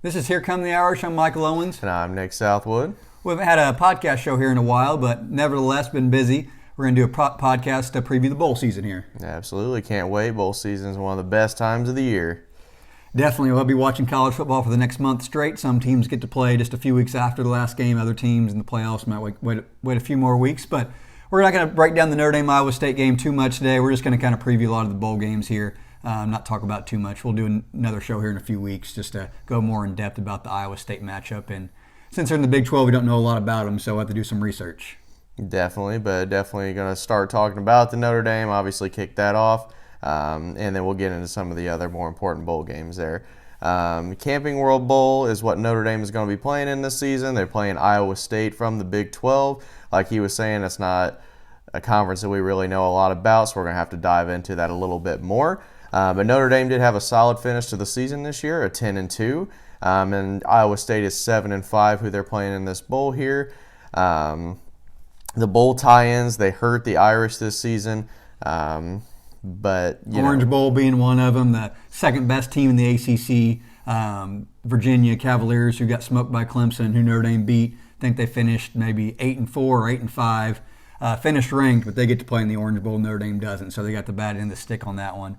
This is Here Come the Irish. I'm Michael Owens. And I'm Nick Southwood. We haven't had a podcast show here in a while, but nevertheless been busy. We're going to do a podcast to preview the bowl season here. Absolutely. Can't wait. Bowl season is one of the best times of the year. Definitely. We'll be watching college football for the next month straight. Some teams get to play just a few weeks after the last game. Other teams in the playoffs might wait a few more weeks. But we're not going to break down the Notre Dame-Iowa State game too much today. We're just going to kind of preview a lot of the bowl games here. Not talk about too much. We'll do another show here in a few weeks just to go more in depth about the Iowa State matchup. And since they're in the Big 12, we don't know a lot about them, so we'll have to do some research. Definitely going to start talking about the Notre Dame, obviously kick that off, and then we'll get into some of the other more important bowl games there. Camping World Bowl is what Notre Dame is going to be playing in this season. They're playing Iowa State from the Big 12. Like he was saying, it's not a conference that we really know a lot about, so we're going to have to dive into that a little bit more. But Notre Dame did have a solid finish to the season this year, a 10-2, and Iowa State is 7-5, who they're playing in this bowl here. The bowl tie-ins, they hurt the Irish this season, but Orange Bowl being one of them, the second best team in the ACC. Virginia Cavaliers, who got smoked by Clemson, who Notre Dame beat. I think they finished maybe 8-4 or 8-5. Finished ranked, but they get to play in the Orange Bowl. Notre Dame doesn't, so they got the bad end of the stick on that one.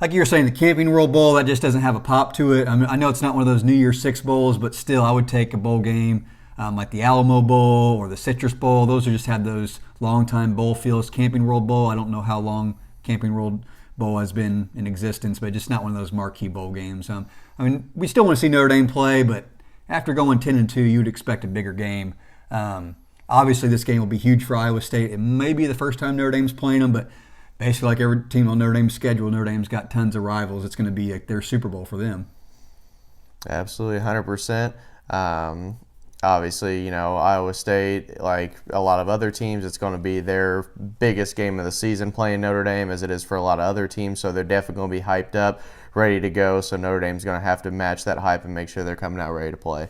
Like you were saying, the Camping World Bowl, that just doesn't have a pop to it. I mean, I know it's not one of those New Year's Six bowls, but still, I would take a bowl game like the Alamo Bowl or the Citrus Bowl. Those have just had those long-time bowl feels. Camping World Bowl, I don't know how long Camping World Bowl has been in existence, but just not one of those marquee bowl games. I mean, we still want to see Notre Dame play, but after going 10-2, you would expect a bigger game. Obviously, this game will be huge for Iowa State. It may be the first time Notre Dame's playing them, but basically like every team on Notre Dame's schedule, Notre Dame's got tons of rivals. It's going to be their Super Bowl for them. Absolutely, 100%. Obviously, Iowa State, like a lot of other teams, it's going to be their biggest game of the season playing Notre Dame, as it is for a lot of other teams. So they're definitely going to be hyped up, ready to go. So Notre Dame's going to have to match that hype and make sure they're coming out ready to play.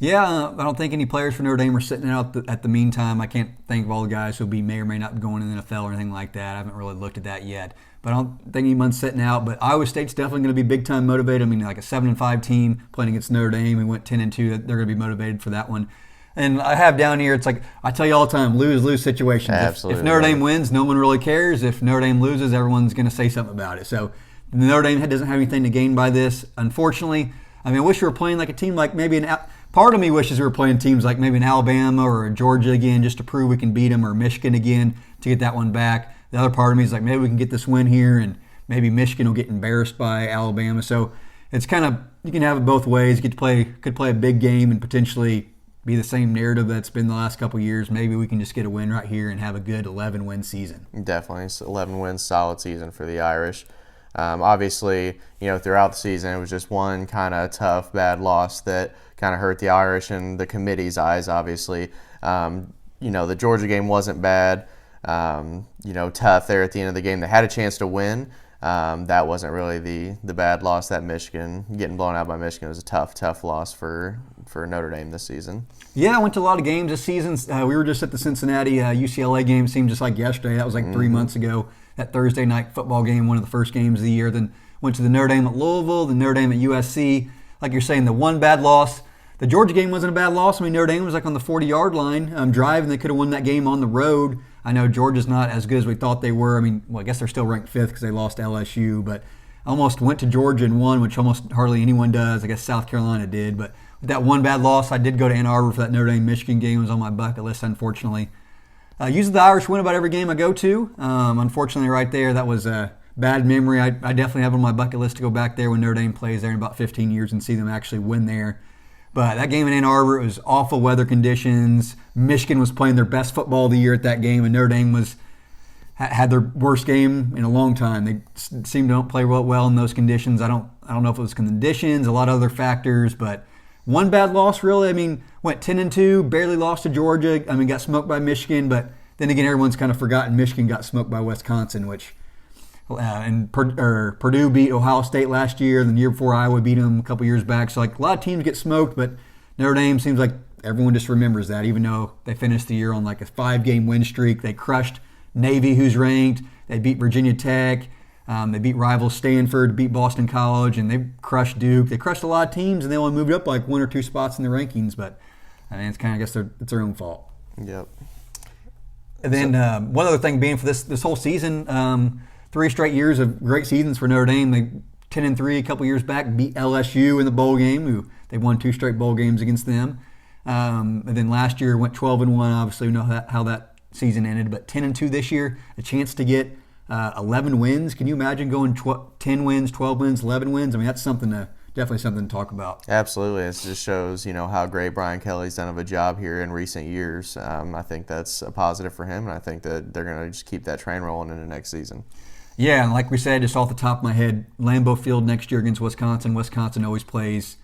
Yeah, I don't think any players for Notre Dame are sitting out at the meantime. I can't think of all the guys who may or may not be going in the NFL or anything like that. I haven't really looked at that yet. But I don't think anyone's sitting out. But Iowa State's definitely going to be big-time motivated. I mean, like a 7-5 team playing against Notre Dame. We went 10-2. They're going to be motivated for that one. And I have down here, it's like I tell you all the time, lose-lose situations. Absolutely. If Notre Dame wins, no one really cares. If Notre Dame loses, everyone's going to say something about it. So Notre Dame doesn't have anything to gain by this, unfortunately. I mean, I wish we were playing like a team like maybe part of me wishes we were playing teams like maybe an Alabama or a Georgia again just to prove we can beat them, or Michigan again to get that one back. The other part of me is like maybe we can get this win here and maybe Michigan will get embarrassed by Alabama. So it's kind of, you can have it both ways. You could play a big game and potentially be the same narrative that's been the last couple of years. Maybe we can just get a win right here and have a good 11-win season. Definitely, 11 wins, solid season for the Irish. Obviously, throughout the season, it was just one kind of tough, bad loss that kind of hurt the Irish and the committee's eyes, obviously. The Georgia game wasn't bad. Tough there at the end of the game. They had a chance to win. That wasn't really the bad loss. That Michigan, getting blown out by Michigan, was a tough loss for Notre Dame this season. Yeah, I went to a lot of games this season. We were just at the Cincinnati UCLA game. Seemed just like yesterday. That was like 3 months ago. That Thursday night football game, one of the first games of the year. Then went to the Notre Dame at Louisville, the Notre Dame at USC. Like you're saying, the one bad loss. The Georgia game wasn't a bad loss. I mean, Notre Dame was like on the 40-yard line driving. They could have won that game on the road. I know Georgia's not as good as we thought they were. I mean, I guess they're still ranked 5th because they lost to LSU. But I almost went to Georgia and won, which almost hardly anyone does. I guess South Carolina did. But with that one bad loss, I did go to Ann Arbor for that Notre Dame-Michigan game. It was on my bucket list, unfortunately. Usually the Irish win about every game I go to. Unfortunately, right there, that was a bad memory. I definitely have on my bucket list to go back there when Notre Dame plays there in about 15 years and see them actually win there. But that game in Ann Arbor, it was awful weather conditions. Michigan was playing their best football of the year at that game, and Notre Dame had their worst game in a long time. They seemed to not play well in those conditions. I don't know if it was conditions, a lot of other factors, but one bad loss, really. I mean, went 10-2, barely lost to Georgia. I mean, got smoked by Michigan, but then again, everyone's kind of forgotten Michigan got smoked by Wisconsin, which and Purdue beat Ohio State last year, and the year before Iowa beat them a couple years back. So like a lot of teams get smoked, but Notre Dame seems like everyone just remembers that, even though they finished the year on like a 5-game win streak. They crushed Navy, who's ranked. They beat Virginia Tech. They beat rival Stanford, beat Boston College, and they crushed Duke. They crushed a lot of teams, and they only moved up like 1 or 2 spots in the rankings. But I mean, it's kind of, I guess, it's their own fault. Yep. And then one other thing being for this whole season, 3 straight years of great seasons for Notre Dame. They 10-3 a couple years back, beat LSU in the bowl game. They won 2 straight bowl games against them. And then last year went 12-1. Obviously, we know how that season ended. But 10-2 this year, a chance to get 11 wins. Can you imagine going 10 wins, 12 wins, 11 wins? I mean, that's definitely something to talk about. Absolutely. It just shows, how great Brian Kelly's done of a job here in recent years. I think that's a positive for him, and I think that they're going to just keep that train rolling into next season. Yeah, and like we said, just off the top of my head, Lambeau Field next year against Wisconsin. Wisconsin always plays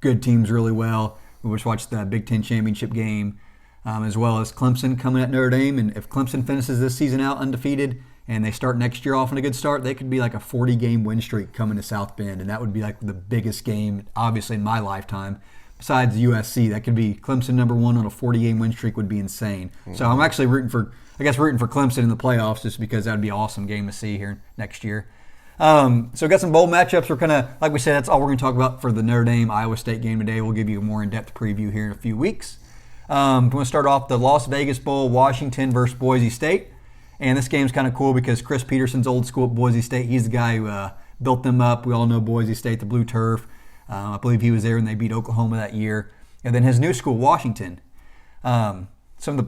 good teams really well. We just watched the Big Ten championship game, as well as Clemson coming at Notre Dame. And if Clemson finishes this season out undefeated and they start next year off on a good start, they could be like a 40-game win streak coming to South Bend. And that would be like the biggest game, obviously, in my lifetime. Besides USC, that could be Clemson number 1 on a 40-game win streak would be insane. Mm-hmm. So I'm actually rooting for Clemson in the playoffs just because that would be an awesome game to see here next year. So we got some bowl matchups. We're kind of, like we said, that's all we're going to talk about for the Notre Dame-Iowa State game today. We'll give you a more in-depth preview here in a few weeks. We're going to start off the Las Vegas Bowl, Washington versus Boise State. And this game's kind of cool because Chris Peterson's old school at Boise State. He's the guy who built them up. We all know Boise State, the blue turf. I believe he was there when they beat Oklahoma that year. And then his new school, Washington. Some of the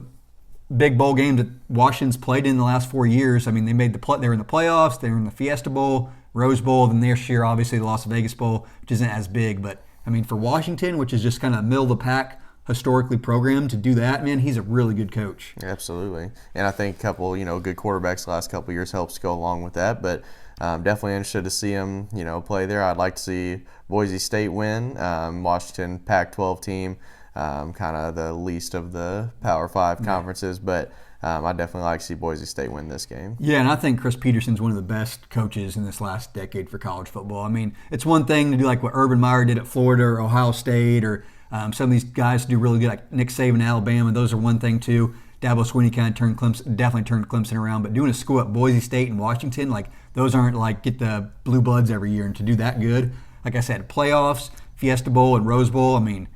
big bowl games that Washington's played in the last 4 years. I mean, they were in the playoffs. They were in the Fiesta Bowl, Rose Bowl. Then this year, obviously, the Las Vegas Bowl, which isn't as big. But, I mean, for Washington, which is just kind of middle of the pack, historically programmed to do that, man, he's a really good coach. Absolutely. And I think a couple, good quarterbacks the last couple of years helps go along with that. But definitely interested to see him, play there. I'd like to see Boise State win. Washington Pac-12 team, kind of the least of the Power 5 conferences. But I'd definitely like to see Boise State win this game. Yeah, and I think Chris Peterson's one of the best coaches in this last decade for college football. I mean, it's one thing to do like what Urban Meyer did at Florida or Ohio State, or some of these guys do really good, like Nick Saban, Alabama. Those are one thing too. Dabo Swinney kind of definitely turned Clemson around. But doing a school at Boise State and Washington, like those aren't like get the blue bloods every year. And to do that good, like I said, playoffs, Fiesta Bowl, and Rose Bowl. I mean,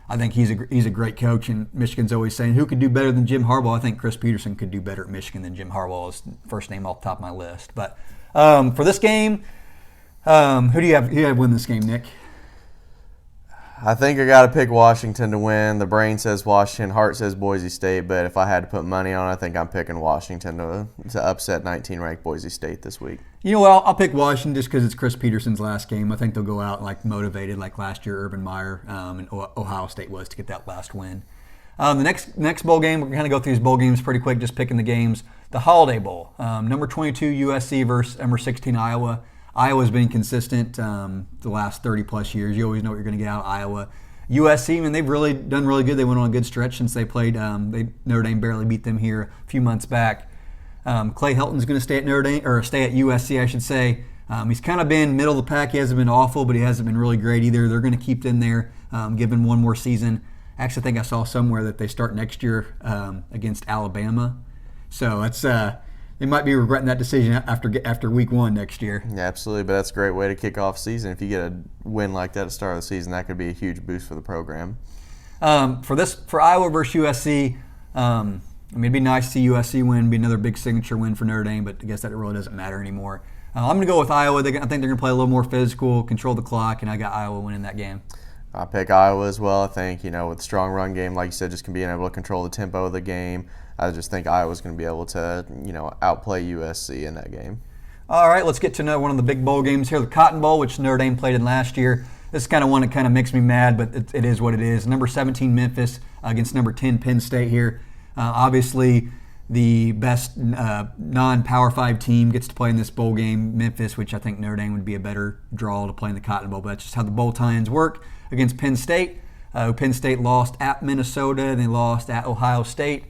I think he's a great coach. And Michigan's always saying, who could do better than Jim Harbaugh? I think Chris Peterson could do better at Michigan than Jim Harbaugh is first name off the top of my list. But for this game, who do you have win this game, Nick? I think I got to pick Washington to win. The brain says Washington, heart says Boise State, but if I had to put money on it, I think I'm picking Washington to upset 19-ranked Boise State this week. Well, I'll pick Washington just because it's Chris Peterson's last game. I think they'll go out like motivated like last year Urban Meyer and Ohio State was to get that last win. The next bowl game, we're going to go through these bowl games pretty quick, just picking the games. The Holiday Bowl, number 22 USC versus number 16 Iowa. Iowa's been consistent the last 30-plus years. You always know what you're going to get out of Iowa. USC, man, they've really done really good. They went on a good stretch since they played. Notre Dame barely beat them here a few months back. Clay Helton's going to stay at Notre Dame, or stay at USC, I should say. He's kind of been middle of the pack. He hasn't been awful, but he hasn't been really great either. They're going to keep them there, give him one more season. Actually, I think I saw somewhere that they start next year against Alabama. So that's they might be regretting that decision after week 1 next year. Yeah, absolutely, but that's a great way to kick off season. If you get a win like that at the start of the season, that could be a huge boost for the program. For Iowa versus USC, it'd be nice to see USC win, be another big signature win for Notre Dame, but I guess that really doesn't matter anymore. I'm going to go with Iowa. I think they're going to play a little more physical, control the clock, and I got Iowa winning that game. I pick Iowa as well. I think, with a strong run game, like you said, just being able to control the tempo of the game. I just think Iowa's going to be able to, outplay USC in that game. All right, let's get to one of the big bowl games here, the Cotton Bowl, which Notre Dame played in last year. This is kind of one that kind of makes me mad, but it is what it is. Number 17 Memphis against number 10 Penn State here. Obviously, the best non-Power 5 team gets to play in this bowl game, Memphis, which I think Notre Dame would be a better draw to play in the Cotton Bowl. But that's just how the bowl tie-ins work against Penn State. Penn State lost at Minnesota, and they lost at Ohio State.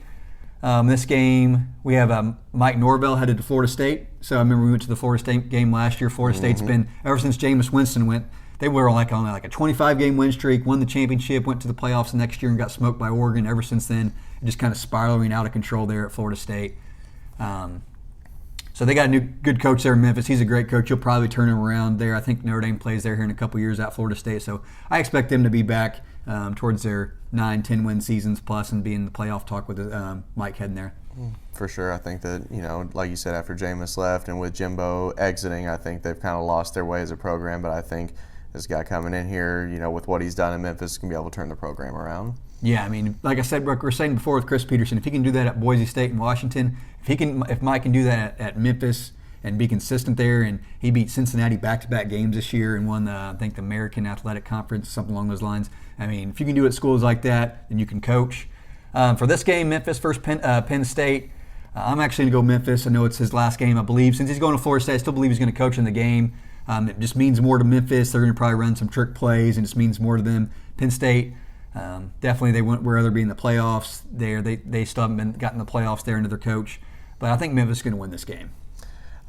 This game, we have Mike Norvell headed to Florida State. So I remember we went to the Florida State game last year. Florida State's been, ever since Jameis Winston went, they were on a 25-game win streak, won the championship, went to the playoffs the next year and got smoked by Oregon. Ever since then, just kind of spiraling out of control there at Florida State. So they got a new good coach there in Memphis. He's a great coach. He'll probably turn him around there. I think Notre Dame plays there here in a couple years at Florida State. So I expect them to be back towards their 9-10 win seasons plus and be in the playoff talk with Mike heading there. For sure. I think that, like you said, after Jameis left and with Jimbo exiting, I think they've kind of lost their way as a program. But I think this guy coming in here, with what he's done in Memphis, can be able to turn the program around. Yeah, I mean, like I said, we were saying before with Chris Peterson, if he can do that at Boise State and Washington, if Mike can do that at Memphis and be consistent there, and he beat Cincinnati back-to-back games this year and won I think the American Athletic Conference, something along those lines. I mean, if you can do it at schools like that, then you can coach. For this game, Memphis versus Penn State, I'm actually going to go Memphis. I know it's his last game, I believe. Since he's going to Florida State, I still believe he's going to coach in the game. It just means more to Memphis. They're going to probably run some trick plays, and it just means more to them. Penn State, definitely they would rather be in the playoffs there. They still haven't gotten the playoffs there under their coach. But I think Memphis is going to win this game.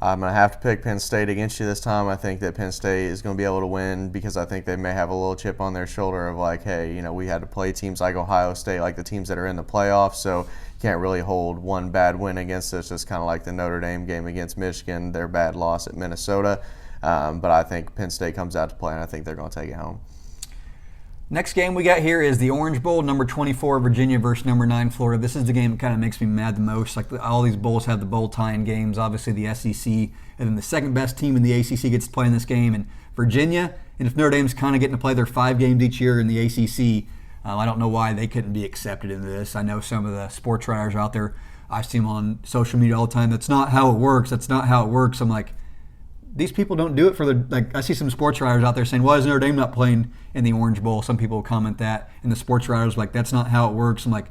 I'm going to have to pick Penn State against you this time. I think that Penn State is going to be able to win because I think they may have a little chip on their shoulder of like, hey, we had to play teams like Ohio State, like the teams that are in the playoffs, so you can't really hold one bad win against us, just kind of like the Notre Dame game against Michigan, their bad loss at Minnesota. But I think Penn State comes out to play, and I think they're going to take it home. Next game we got here is the Orange Bowl, number 24 Virginia versus number 9 Florida. This is the game that kind of makes me mad the most. Like all these bowls have the bowl tie-in games, obviously the SEC, and then the second best team in the ACC gets to play in this game. And Virginia, and if Notre Dame's kind of getting to play their 5 games each year in the ACC, I don't know why they couldn't be accepted into this. I know some of the sports writers out there, I see them on social media all the time. That's not how it works. That's not how it works. I'm like, these people don't do it for I see some sports writers out there saying, why is Notre Dame not playing in the Orange Bowl? Some people comment that, and the sports writers are like, that's not how it works. I'm like,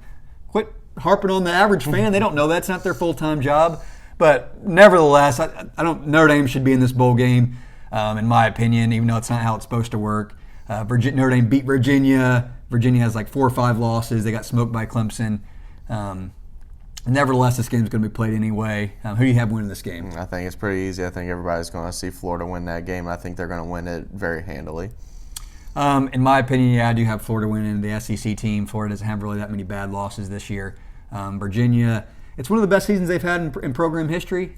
quit harping on the average fan. They don't know that's not their full-time job. But nevertheless, Notre Dame should be in this bowl game, in my opinion, even though it's not how it's supposed to work. Notre Dame beat Virginia. Virginia has like 4 or 5 losses. They got smoked by Clemson. Nevertheless, this game's going to be played anyway. Who do you have winning this game? I think it's pretty easy. I think everybody's going to see Florida win that game. I think they're going to win it very handily. In my opinion, yeah, I do have Florida winning the SEC team. Florida doesn't have really that many bad losses this year. Virginia, it's one of the best seasons they've had in program history.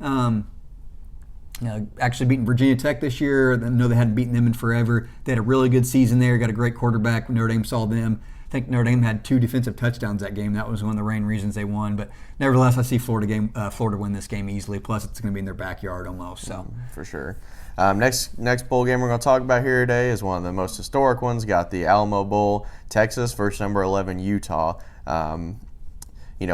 Actually beating Virginia Tech this year. I know they hadn't beaten them in forever. They had a really good season there. Got a great quarterback. Notre Dame saw them. I think Notre Dame had 2 defensive touchdowns that game. That was one of the main reasons they won. But nevertheless, I see Florida win this game easily. Plus, it's going to be in their backyard almost. So for sure. Next bowl game we're going to talk about here today is one of the most historic ones. Got the Alamo Bowl, Texas versus number 11 Utah.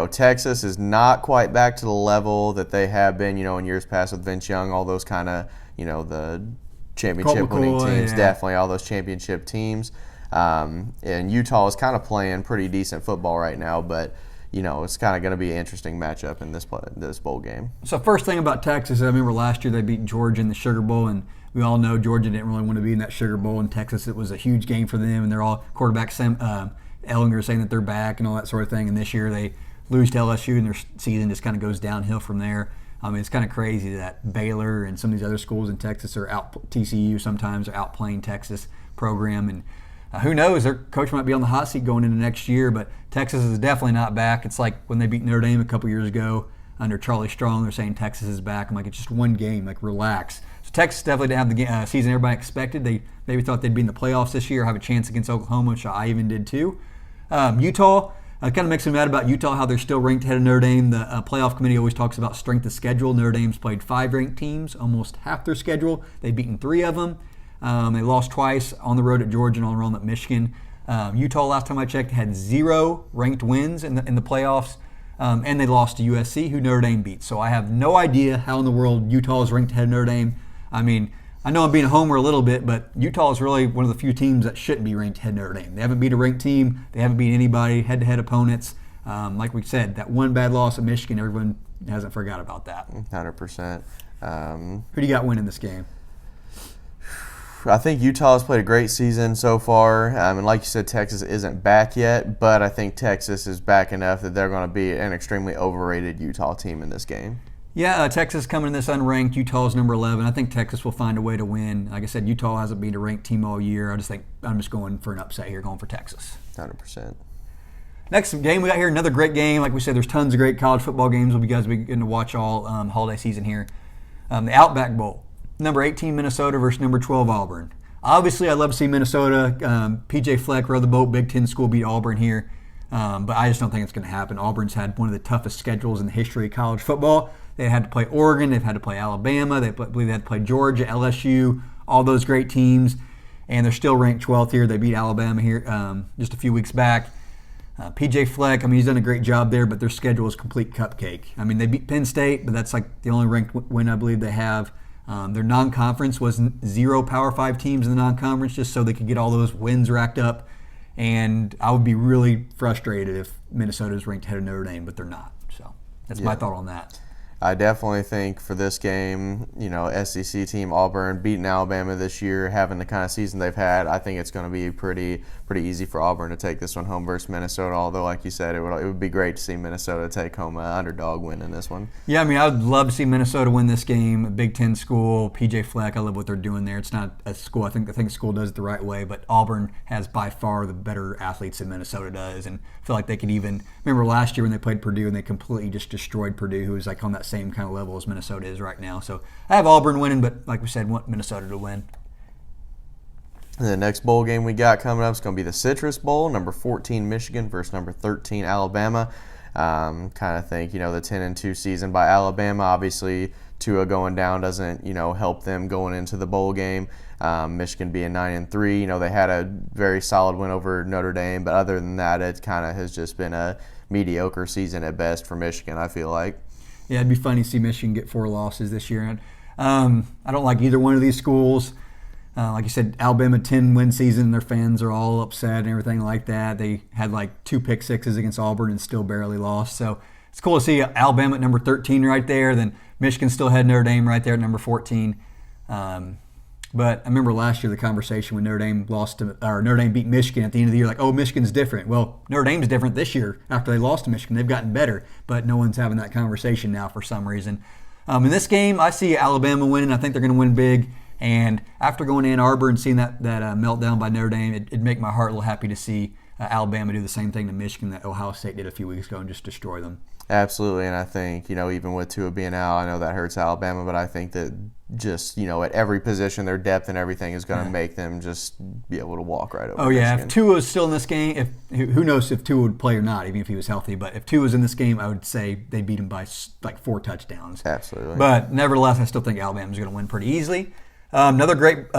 Texas is not quite back to the level that they have been, in years past with Vince Young, all those kind of, the championship winning teams, yeah. Definitely all those championship teams. And Utah is kind of playing pretty decent football right now, but it's kind of going to be an interesting matchup in this bowl game. So first thing about Texas, I remember last year they beat Georgia in the Sugar Bowl, and we all know Georgia didn't really want to be in that Sugar Bowl. In Texas, it was a huge game for them, and they're all quarterback Ellinger saying that they're back and all that sort of thing. And this year they lose to LSU, and their season just kind of goes downhill from there. I mean, it's kind of crazy that Baylor and some of these other schools in Texas are TCU sometimes are outplaying Texas program, and who knows? Their coach might be on the hot seat going into next year, but Texas is definitely not back. It's like when they beat Notre Dame a couple years ago under Charlie Strong. They're saying Texas is back. I'm like, it's just one game. Like, relax. So Texas definitely didn't have the season everybody expected. They maybe thought they'd be in the playoffs this year, have a chance against Oklahoma, which I even did too. Utah, it kind of makes me mad about Utah, how they're still ranked ahead of Notre Dame. The playoff committee always talks about strength of schedule. Notre Dame's played 5 ranked teams, almost half their schedule. They've beaten 3 of them. They lost twice on the road at Georgia and on the road at Michigan. Utah, last time I checked, had 0 ranked wins in the playoffs, and they lost to USC, who Notre Dame beat. So I have no idea how in the world Utah is ranked ahead of Notre Dame. I mean, I know I'm being a homer a little bit, but Utah is really one of the few teams that shouldn't be ranked ahead of Notre Dame. They haven't beat a ranked team. They haven't beat anybody, head-to-head opponents. Like we said, that one bad loss at Michigan, everyone hasn't forgot about that. 100%. Who do you got winning this game? I think Utah has played a great season so far. And like you said, Texas isn't back yet, but I think Texas is back enough that they're going to be an extremely overrated Utah team in this game. Yeah, Texas coming in this unranked. Utah's number 11. I think Texas will find a way to win. Like I said, Utah hasn't beat a ranked team all year. I just think I'm just going for an upset here, going for Texas. 100%. Next game we got here, another great game. Like we said, there's tons of great college football games. We'll be guys be getting to watch all holiday season here. The Outback Bowl, number 18 Minnesota versus number 12 Auburn. Obviously, I'd love to see Minnesota. P.J. Fleck, row the boat, Big Ten school, beat Auburn here. But I just don't think it's going to happen. Auburn's had one of the toughest schedules in the history of college football. They had to play Oregon. They've had to play Alabama. Believe they had to play Georgia, LSU, all those great teams. And they're still ranked 12th here. They beat Alabama here just a few weeks back. P.J. Fleck, he's done a great job there, but their schedule is complete cupcake. They beat Penn State, but that's like the only ranked win I believe they have. Their non-conference was 0 Power 5 teams in the non-conference just so they could get all those wins racked up. And I would be really frustrated if Minnesota is ranked ahead of Notre Dame, but they're not. So that's my thought on that. I definitely think for this game, SEC team Auburn beating Alabama this year, having the kind of season they've had, I think it's going to be pretty easy for Auburn to take this one home versus Minnesota. Although, like you said, it would be great to see Minnesota take home an underdog win in this one. Yeah, I would love to see Minnesota win this game. A Big Ten school, P.J. Fleck, I love what they're doing there. It's not a school. I think school does it the right way, but Auburn has by far the better athletes than Minnesota does, and I feel like they could even remember last year when they played Purdue and they completely just destroyed Purdue, who was like on that same kind of level as Minnesota is right now. So I have Auburn winning, but like we said, want Minnesota to win. And the next bowl game we got coming up is going to be the Citrus Bowl, number 14 Michigan versus number 13 Alabama. Kind of think, the 10-2 season by Alabama. Obviously, Tua going down doesn't, help them going into the bowl game. Michigan being 9-3, they had a very solid win over Notre Dame, but other than that, it kind of has just been a mediocre season at best for Michigan, I feel like. Yeah, it'd be funny to see Michigan get 4 losses this year. And I don't like either one of these schools. Like you said, Alabama 10-win season. Their fans are all upset and everything like that. They had like 2 pick sixes against Auburn and still barely lost. So it's cool to see Alabama at number 13 right there. Then Michigan still had Notre Dame right there at number 14. But I remember last year the conversation when Notre Dame beat Michigan at the end of the year, like, oh, Michigan's different. Well, Notre Dame's different this year after they lost to Michigan. They've gotten better, but no one's having that conversation now for some reason. In this game, I see Alabama winning. I think they're going to win big. And after going to Ann Arbor and seeing that meltdown by Notre Dame, it'd make my heart a little happy to see Alabama do the same thing to Michigan that Ohio State did a few weeks ago and just destroy them. Absolutely, and I think, even with Tua being out, I know that hurts Alabama, but I think that just, at every position, their depth and everything is going to make them just be able to walk right over Michigan. If Tua was still in this game, who knows if Tua would play or not, even if he was healthy, but if Tua was in this game, I would say they beat him by like 4 touchdowns. Absolutely. But nevertheless, I still think Alabama's going to win pretty easily. Another great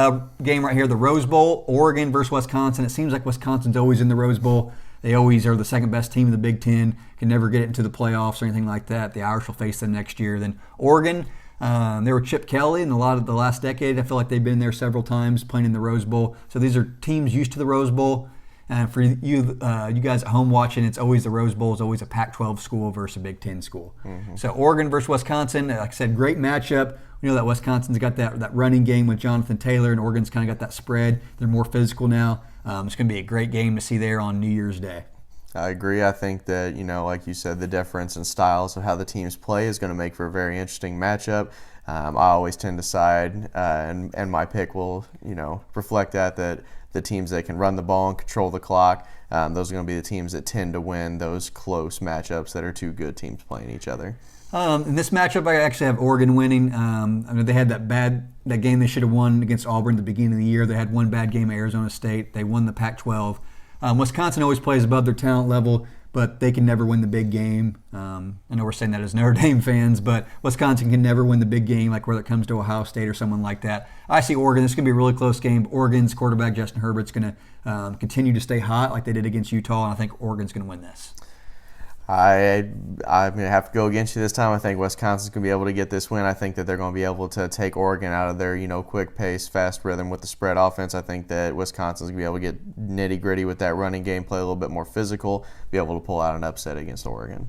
game right here, the Rose Bowl, Oregon versus Wisconsin. It seems like Wisconsin's always in the Rose Bowl. They always are the second best team in the Big Ten, can never get it into the playoffs or anything like that. The Irish will face them next year. Then Oregon, they were Chip Kelly in a lot of the last decade. I feel like they've been there several times playing in the Rose Bowl. So these are teams used to the Rose Bowl. And for you guys at home watching, it's always the Rose Bowl is always a Pac-12 school versus a Big Ten school. Mm-hmm. So Oregon versus Wisconsin, like I said, great matchup. We know that Wisconsin's got that running game with Jonathan Taylor, and Oregon's kind of got that spread. They're more physical now. It's going to be a great game to see there on New Year's Day. I agree. I think that, like you said, the difference in styles of how the teams play is going to make for a very interesting matchup. I always tend to side, and my pick will, reflect that the teams that can run the ball and control the clock, those are going to be the teams that tend to win those close matchups that are 2 good teams playing each other. In this matchup, I actually have Oregon winning. They had that game they should have won against Auburn at the beginning of the year. They had one bad game at Arizona State. They won the Pac-12. Wisconsin always plays above their talent level, but they can never win the big game. I know we're saying that as Notre Dame fans, but Wisconsin can never win the big game, like whether it comes to Ohio State or someone like that. I see Oregon. This is going to be a really close game. Oregon's quarterback, Justin Herbert's going to continue to stay hot like they did against Utah, and I think Oregon's going to win this. I'm going to have to go against you this time. I think Wisconsin's going to be able to get this win. I think that they're going to be able to take Oregon out of their, quick pace, fast rhythm with the spread offense. I think that Wisconsin's going to be able to get nitty-gritty with that running game, play a little bit more physical, be able to pull out an upset against Oregon.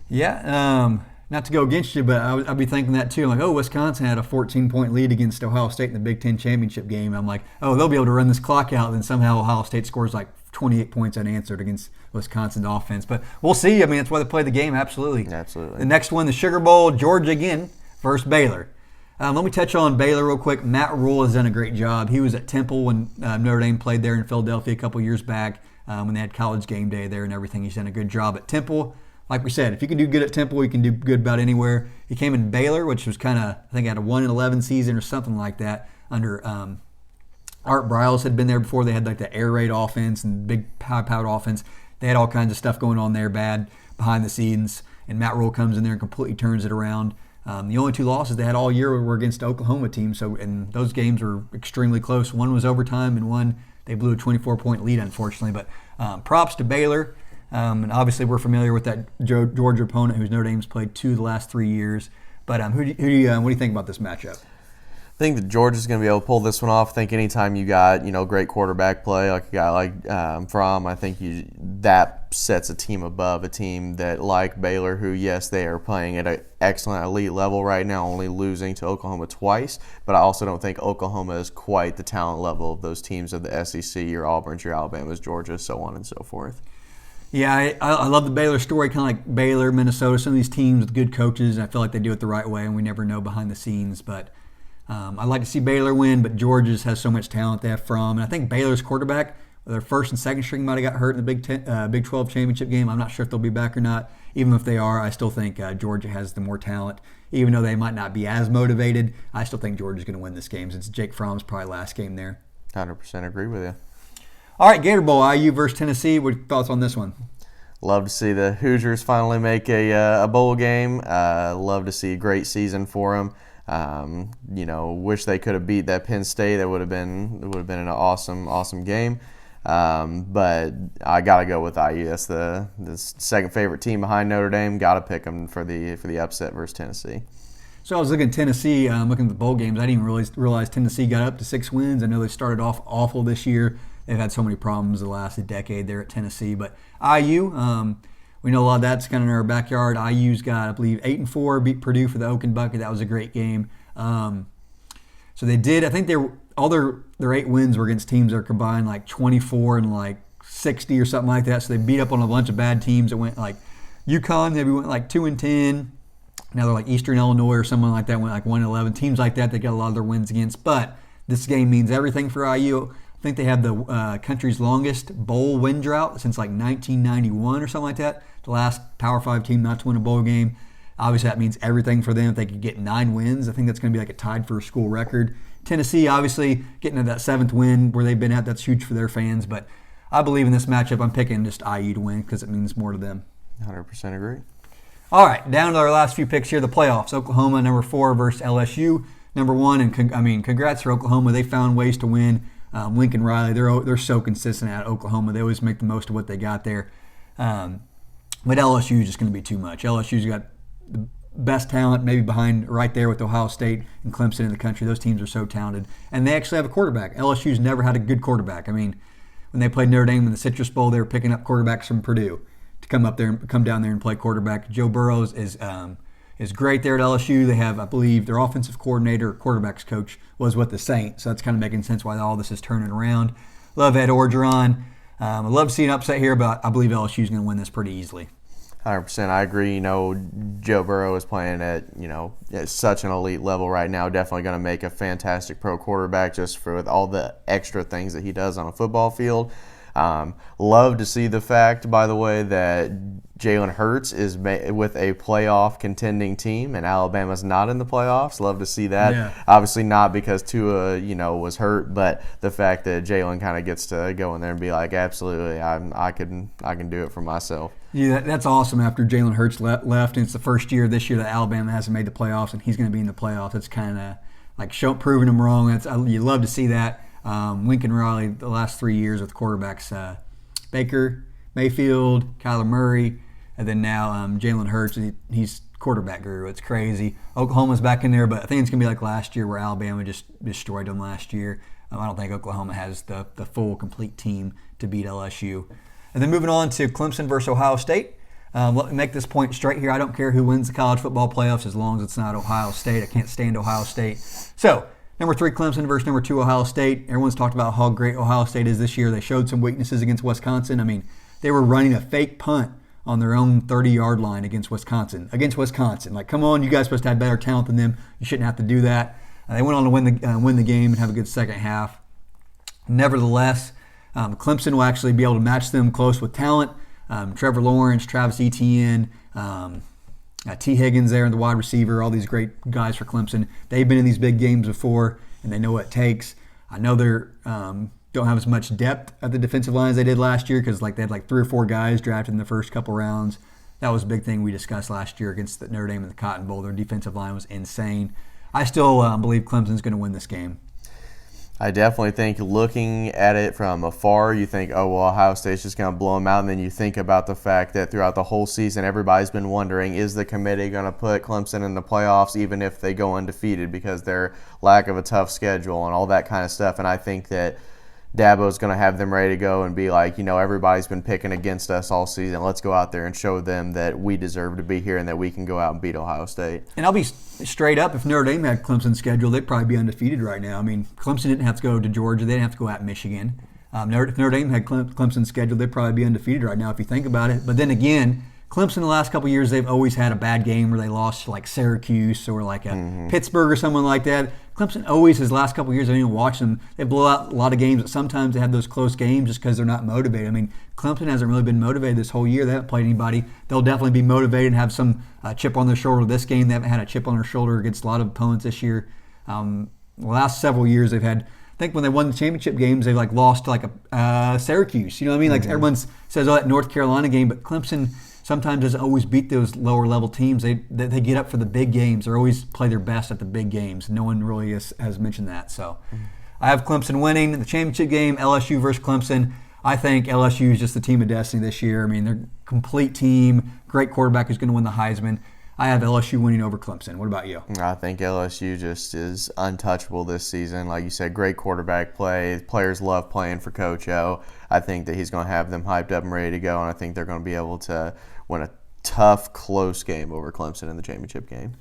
Yeah, not to go against you, but I'd be thinking that too. I'm like, Wisconsin had a 14-point lead against Ohio State in the Big Ten championship game. I'm like, they'll be able to run this clock out, and then somehow Ohio State scores like 28 points unanswered against Wisconsin's offense. But we'll see. That's why they play the game. Absolutely. Absolutely. The next one, the Sugar Bowl, Georgia again versus Baylor. Let me touch on Baylor real quick. Matt Rule has done a great job. He was at Temple when Notre Dame played there in Philadelphia a couple years back when they had College Game Day there and everything. He's done a good job at Temple. like we said, if you can do good at Temple, you can do good about anywhere. He came in Baylor, which was kind of, I think, had a 1-11 season or something like that under Art Briles had been there before. They had like the air raid offense and big high-powered offense. They had all kinds of stuff going on there, bad behind the scenes. And Matt Rule comes in there and completely turns it around. The only 2 losses they had all year were against the Oklahoma team. And those games were extremely close. One was overtime, and one they blew a 24-point lead, unfortunately. But props to Baylor. And obviously, we're familiar with that Georgia opponent, whose Notre Dame's played 2 of the last 3 years. But what do you think about this matchup? I think that Georgia's going to be able to pull this one off. I think anytime you got great quarterback play like a guy like Fromm, I think that sets a team above a team that like Baylor, who yes they are playing at an excellent elite level right now, only losing to Oklahoma twice. But I also don't think Oklahoma is quite the talent level of those teams of the SEC, your Auburn's, your Alabama's, Georgia, so on and so forth. Yeah, I love the Baylor story, kind of like Baylor, Minnesota, some of these teams with good coaches. And I feel like they do it the right way, and we never know behind the scenes, but. I'd like to see Baylor win, but Georgia's has so much talent they have from. And I think Baylor's quarterback, their first and second string might have got hurt in the Big 12 championship game. I'm not sure if they'll be back or not. Even if they are, I still think Georgia has the more talent. Even though they might not be as motivated, I still think Georgia's going to win this game since Jake Fromm's probably last game there. 100% agree with you. All right, Gator Bowl, IU versus Tennessee. What are your thoughts on this one? Love to see the Hoosiers finally make a bowl game. Love to see a great season for them. Wish they could have beat that Penn State. That would have been an awesome game. But I gotta go with IU. That's the second favorite team behind Notre Dame. Gotta pick them for the upset versus Tennessee. So I was looking at Tennessee, looking at the bowl games. I didn't even realize Tennessee got up to 6 wins. I know they started off awful this year. They've had so many problems the last decade there at Tennessee. But IU, we know a lot of that's kind of in our backyard. IU's got, I believe, 8-4, beat Purdue for the Oaken Bucket. That was a great game. So they did. I think all their 8 wins were against teams that are combined like 24 and like 60 or something like that. So they beat up on a bunch of bad teams that went like UConn. Maybe went like 2-10. Now they're like Eastern Illinois or someone like that went like 1-11. Teams like that they got a lot of their wins against. But this game means everything for IU. I think they have the country's longest bowl win drought since like 1991 or something like that. The last Power 5 team not to win a bowl game. Obviously, that means everything for them. If they could get 9 wins, I think that's going to be like a tied for a school record. Tennessee, obviously, getting to that 7th win where they've been at, that's huge for their fans. But I believe in this matchup, I'm picking just IU to win because it means more to them. 100% agree. All right, down to our last few picks here, the playoffs. Oklahoma, number 4 versus LSU, number 1. And congrats for Oklahoma. They found ways to win. Lincoln Riley, they're so consistent at Oklahoma. They always make the most of what they got there. But LSU is just going to be too much. LSU's got the best talent, maybe behind right there with Ohio State and Clemson in the country. Those teams are so talented. And they actually have a quarterback. LSU's never had a good quarterback. I mean, when they played Notre Dame in the Citrus Bowl, they were picking up quarterbacks from Purdue to come down there and play quarterback. Joe Burrows is great there at LSU. They have, I believe, their offensive coordinator, quarterbacks coach, was with the Saints. So that's kind of making sense why all this is turning around. Love Ed Orgeron. I'd love to see an upset here, but I believe LSU is going to win this pretty easily. 100%. I agree. Joe Burrow is playing at such an elite level right now. Definitely going to make a fantastic pro quarterback just with all the extra things that he does on a football field. Love to see the fact, by the way, that Jalen Hurts is with a playoff contending team and Alabama's not in the playoffs. Love to see that. Yeah. Obviously not because Tua, was hurt, but the fact that Jalen kind of gets to go in there and be like, absolutely, I can do it for myself. Yeah, that's awesome. After Jalen Hurts left, and it's the first year this year that Alabama hasn't made the playoffs, and he's going to be in the playoffs. It's kind of like proving him wrong. You love to see that. Lincoln Riley, the last 3 years with quarterbacks, Baker Mayfield, Kyler Murray, and then now Jalen Hurts. He's quarterback guru. It's crazy. Oklahoma's back in there, but I think it's going to be like last year where Alabama just destroyed them last year. I don't think Oklahoma has the full, complete team to beat LSU. And then moving on to Clemson versus Ohio State. Let me make this point straight here. I don't care who wins the college football playoffs as long as it's not Ohio State. I can't stand Ohio State. So, number 3 Clemson versus number 2 Ohio State. Everyone's talked about how great Ohio State is this year. They showed some weaknesses against Wisconsin. I mean, they were running a fake punt on their own 30-yard line against Wisconsin. Like, come on, you guys are supposed to have better talent than them. You shouldn't have to do that. They went on to win the game and have a good second half. Nevertheless, Clemson will actually be able to match them close with talent. Trevor Lawrence, Travis Etienne, T. Higgins there, and the wide receiver, all these great guys for Clemson. They've been in these big games before, and they know what it takes. I know they're don't have as much depth at the defensive line as they did last year because they had 3 or 4 guys drafted in the first couple rounds. That was a big thing we discussed last year against the Notre Dame in the Cotton Bowl. Their defensive line was insane. I still believe Clemson's going to win this game. I definitely think looking at it from afar, you think, oh, well, Ohio State's just going to blow them out. And then you think about the fact that throughout the whole season, everybody's been wondering, is the committee going to put Clemson in the playoffs even if they go undefeated because their lack of a tough schedule and all that kind of stuff. And I think that Dabo's going to have them ready to go and be like, everybody's been picking against us all season. Let's go out there and show them that we deserve to be here and that we can go out and beat Ohio State. And I'll be straight up, if Notre Dame had Clemson's schedule, they'd probably be undefeated right now. I mean, Clemson didn't have to go to Georgia. They didn't have to go at Michigan. If Notre Dame had Clemson's schedule, they'd probably be undefeated right now if you think about it. But then again, Clemson the last couple of years, they've always had a bad game where they lost to Syracuse or a Pittsburgh or someone like that. Clemson always, his last couple of years, I didn't even watch them. They blow out a lot of games, but sometimes they have those close games just because they're not motivated. I mean, Clemson hasn't really been motivated this whole year. They haven't played anybody. They'll definitely be motivated and have some chip on their shoulder this game. They haven't had a chip on their shoulder against a lot of opponents this year. The last several years, they've had, I think when they won the championship games, they lost to Syracuse. You know what I mean? Everyone says, that North Carolina game, but Clemson sometimes doesn't always beat those lower level teams. They get up for the big games. They always play their best at the big games. No one really has mentioned that. So I have Clemson winning the championship game, LSU versus Clemson. I think LSU is just the team of destiny this year. I mean, they're a complete team, great quarterback who's going to win the Heisman. I have LSU winning over Clemson. What about you? I think LSU just is untouchable this season. Like you said, great quarterback play. Players love playing for Coach O. I think that he's going to have them hyped up and ready to go, and I think they're going to be able to win a tough, close game over Clemson in the championship game.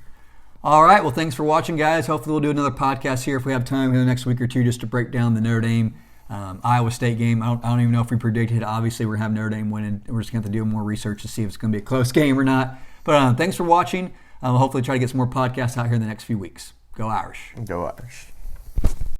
All right. Well, thanks for watching, guys. Hopefully we'll do another podcast here if we have time in the next week or two just to break down the Notre Dame Iowa State game. I don't even know if we predicted. Obviously, we're having Notre Dame winning. We're just going to have to do more research to see if it's going to be a close game or not. But thanks for watching. We'll hopefully try to get some more podcasts out here in the next few weeks. Go Irish. Go Irish.